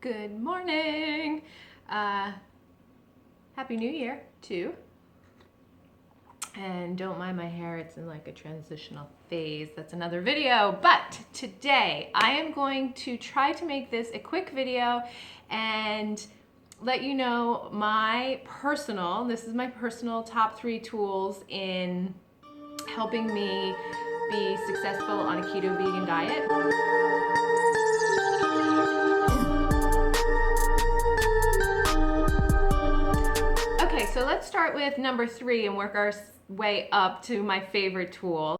Good morning. Happy New Year too. And don't mind my hair, it's in like a transitional phase. That's another video. But today I am going to try to make this a quick video and let you know this is my personal top 3 tools in helping me be successful on a keto vegan diet. Okay, so let's start with number 3 and work our way up to my favorite tool.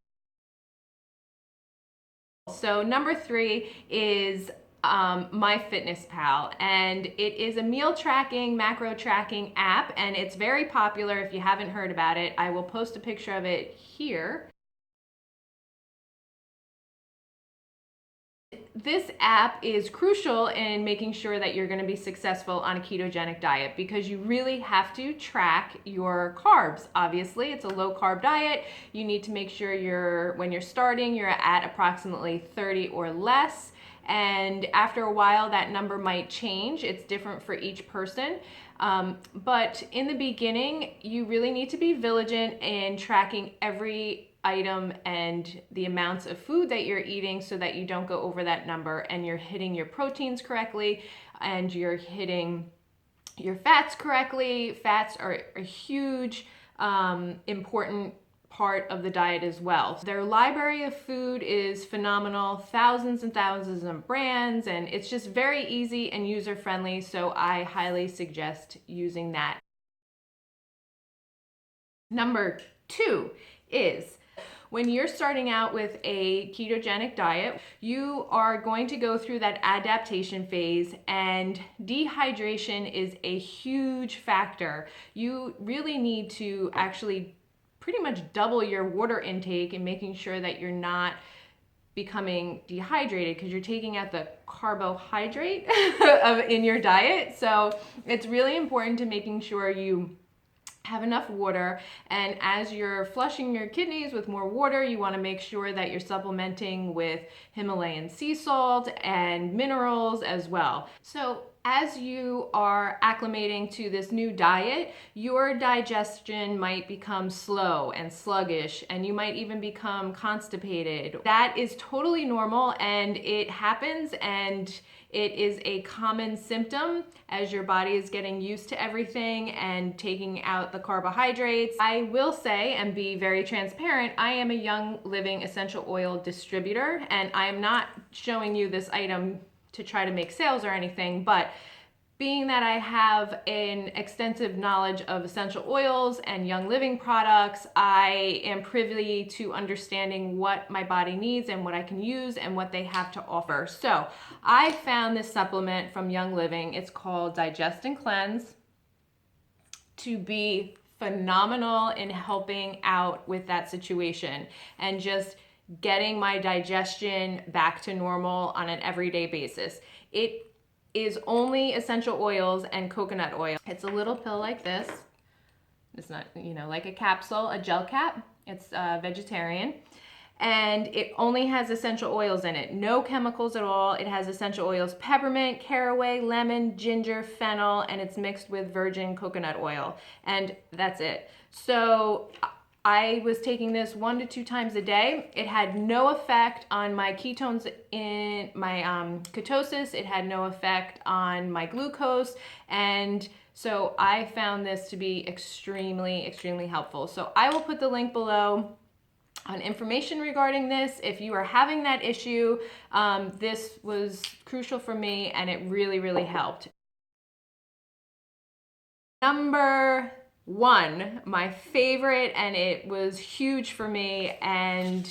So number 3 is MyFitnessPal, and it is a meal tracking, macro tracking app, and it's very popular. If you haven't heard about it, I will post a picture of it here. This app is crucial in making sure that you're going to be successful on a ketogenic diet because you really have to track your carbs. Obviously, it's a low carb diet. You need to make sure when you're starting, you're at approximately 30 or less. And after a while, that number might change. It's different for each person. But in the beginning, you really need to be vigilant in tracking every item and the amounts of food that you're eating so that you don't go over that number and you're hitting your proteins correctly and you're hitting your fats correctly. Fats are a huge, important part of the diet as well. Their library of food is phenomenal, thousands and thousands of brands, and it's just very easy and user-friendly, so I highly suggest using that. Number 2 is when you're starting out with a ketogenic diet, you are going to go through that adaptation phase, and dehydration is a huge factor. You really need to actually pretty much double your water intake and making sure that you're not becoming dehydrated because you're taking out the carbohydrate in your diet. So it's really important to making sure you have enough water, and as you're flushing your kidneys with more water, you want to make sure that you're supplementing with Himalayan sea salt and minerals as well. So as you are acclimating to this new diet, your digestion might become slow and sluggish, and you might even become constipated. That is totally normal, and it happens, and it is a common symptom as your body is getting used to everything and taking out the carbohydrates. I will say, and be very transparent, I am a Young Living essential oil distributor, and I am not showing you this item to try to make sales or anything, but being that I have an extensive knowledge of essential oils and Young Living products, I am privy to understanding what my body needs and what I can use and what they have to offer. So I found this supplement from Young Living. It's called Digest and Cleanse, to be phenomenal in helping out with that situation and just getting my digestion back to normal on an everyday basis. It is only essential oils and coconut oil. It's a little pill like this. It's not, like a capsule, a gel cap. It's vegetarian. And it only has essential oils in it. No chemicals at all. It has essential oils: peppermint, caraway, lemon, ginger, fennel, and it's mixed with virgin coconut oil. And that's it. So I was taking this 1 to 2 times a day. It had no effect on my ketones in my ketosis. It had no effect on my glucose. And so I found this to be extremely, extremely helpful. So I will put the link below on information regarding this. If you are having that issue, this was crucial for me and it really, really helped. Number 1, my favorite, and it was huge for me, and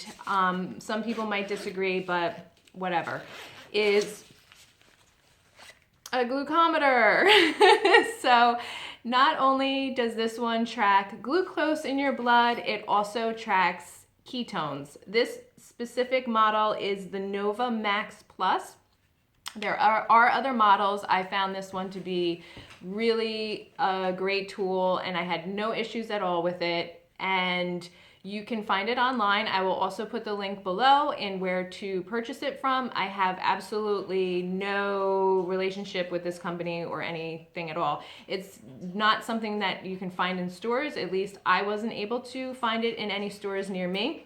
some people might disagree, but whatever, is a glucometer. So not only does this one track glucose in your blood, it also tracks ketones. This specific model is the Nova Max Plus. There are other models. I found this one to be really a great tool, and I had no issues at all with it. And You can find it online. I will also put the link below and where to purchase it from. I have absolutely no relationship with this company or anything at all. It's not something that you can find in stores. At least I wasn't able to find it in any stores near me.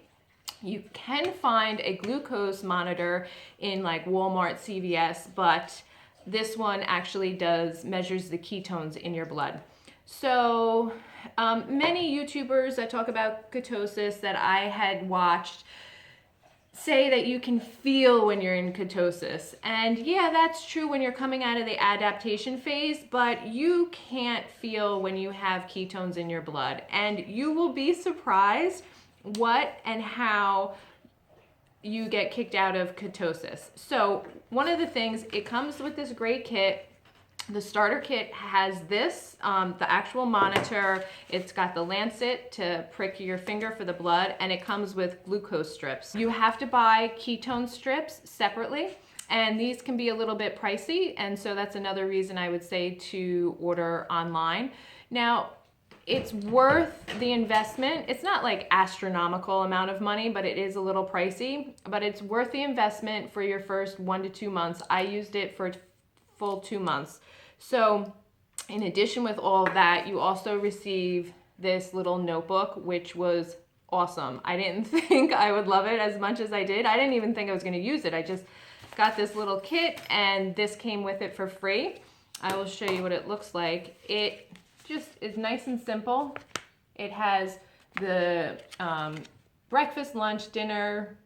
You can find a glucose monitor in like Walmart, CVS, but this one actually measures the ketones in your blood. So many YouTubers that talk about ketosis that I had watched say that you can feel when you're in ketosis. And yeah, that's true when you're coming out of the adaptation phase, but you can't feel when you have ketones in your blood. And you will be surprised what and how you get kicked out of ketosis. So one of the things, it comes with this great kit. The starter kit has this, the actual monitor. It's got the lancet to prick your finger for the blood, and it comes with glucose strips. You have to buy ketone strips separately, and these can be a little bit pricey, and so that's another reason I would say to order online. Now, it's worth the investment. It's not like astronomical amount of money, but it is a little pricey, but it's worth the investment for your first 1 to 2 months. I used it for full 2 months. So in addition with all of that, you also receive this little notebook, which was awesome. I didn't think I would love it as much as I did. I didn't even think I was going to use it. I just got this little kit and this came with it for free. I will show you what it looks like. It just is nice and simple. It has the breakfast, lunch, dinner,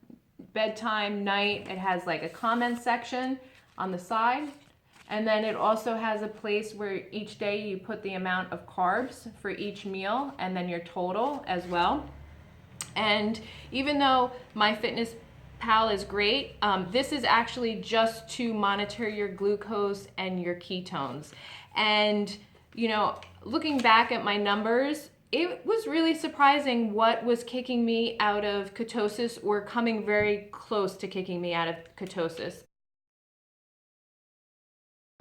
bedtime, night. It has like a comment section on the side. And then it also has a place where each day you put the amount of carbs for each meal and then your total as well. And even though MyFitnessPal is great, this is actually just to monitor your glucose and your ketones. And, you know, looking back at my numbers, it was really surprising what was kicking me out of ketosis or coming very close to kicking me out of ketosis.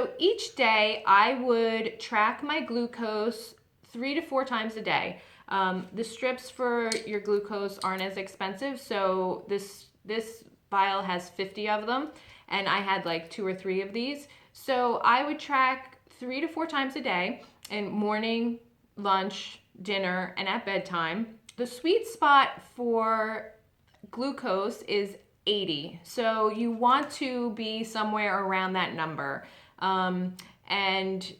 So each day I would track my glucose 3 to 4 times a day. The strips for your glucose aren't as expensive, so this vial has 50 of them, and I had like 2 or 3 of these. So I would track 3 to 4 times a day, in morning, lunch, dinner, and at bedtime. The sweet spot for glucose is 80, so you want to be somewhere around that number. And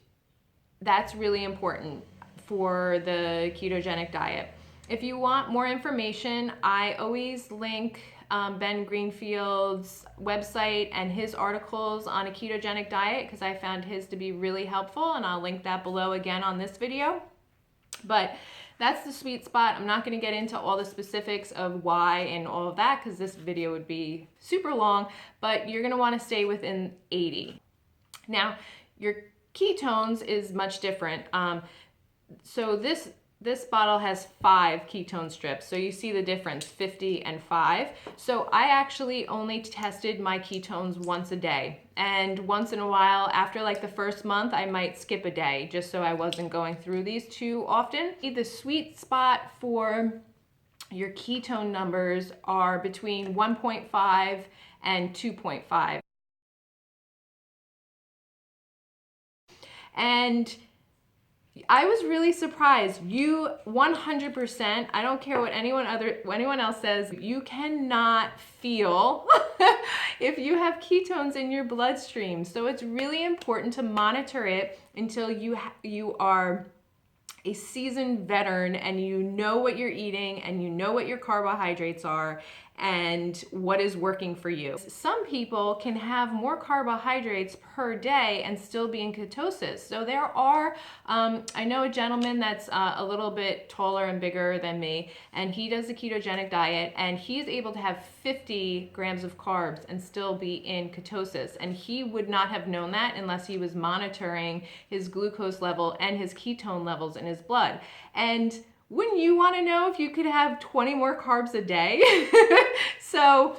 that's really important for the ketogenic diet. If you want more information, I always link Ben Greenfield's website and his articles on a ketogenic diet because I found his to be really helpful, and I'll link that below again on this video. But that's the sweet spot. I'm not going to get into all the specifics of why and all of that because this video would be super long, but you're going to want to stay within 80. Now, your ketones is much different. So this bottle has 5 ketone strips. So you see the difference, 50 and 5. So I actually only tested my ketones once a day. And once in a while, after like the first month, I might skip a day just so I wasn't going through these too often. The sweet spot for your ketone numbers are between 1.5 and 2.5. And I was really surprised. You 100%, I don't care what anyone else says, you cannot feel if you have ketones in your bloodstream. So it's really important to monitor it until you are a seasoned veteran and you know what you're eating and you know what your carbohydrates are and what is working for you. Some people can have more carbohydrates per day and still be in ketosis. So there are, I know a gentleman that's a little bit taller and bigger than me, and he does a ketogenic diet, and he's able to have 50 grams of carbs and still be in ketosis. And he would not have known that unless he was monitoring his glucose level and his ketone levels in his blood. And wouldn't you want to know if you could have 20 more carbs a day? So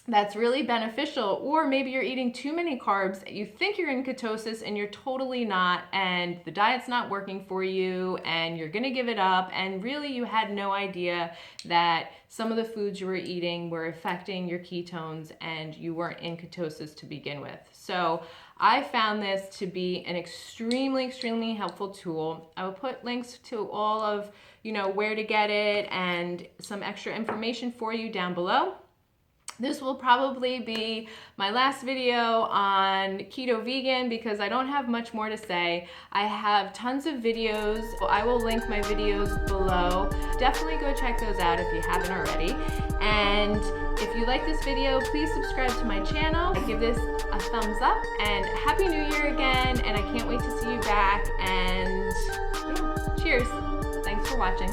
that's really beneficial, or maybe you're eating too many carbs, you think you're in ketosis and you're totally not, and the diet's not working for you and you're gonna give it up, and really you had no idea that some of the foods you were eating were affecting your ketones and you weren't in ketosis to begin with. So I found this to be an extremely helpful tool. I will put links to all of, where to get it and some extra information for you down below. This will probably be my last video on keto vegan because I don't have much more to say. I have tons of videos. I will link my videos below. Definitely go check those out if you haven't already. And if you like this video, please subscribe to my channel. Give this a thumbs up, and Happy New Year again. And I can't wait to see you back. And yeah, cheers. Thanks for watching.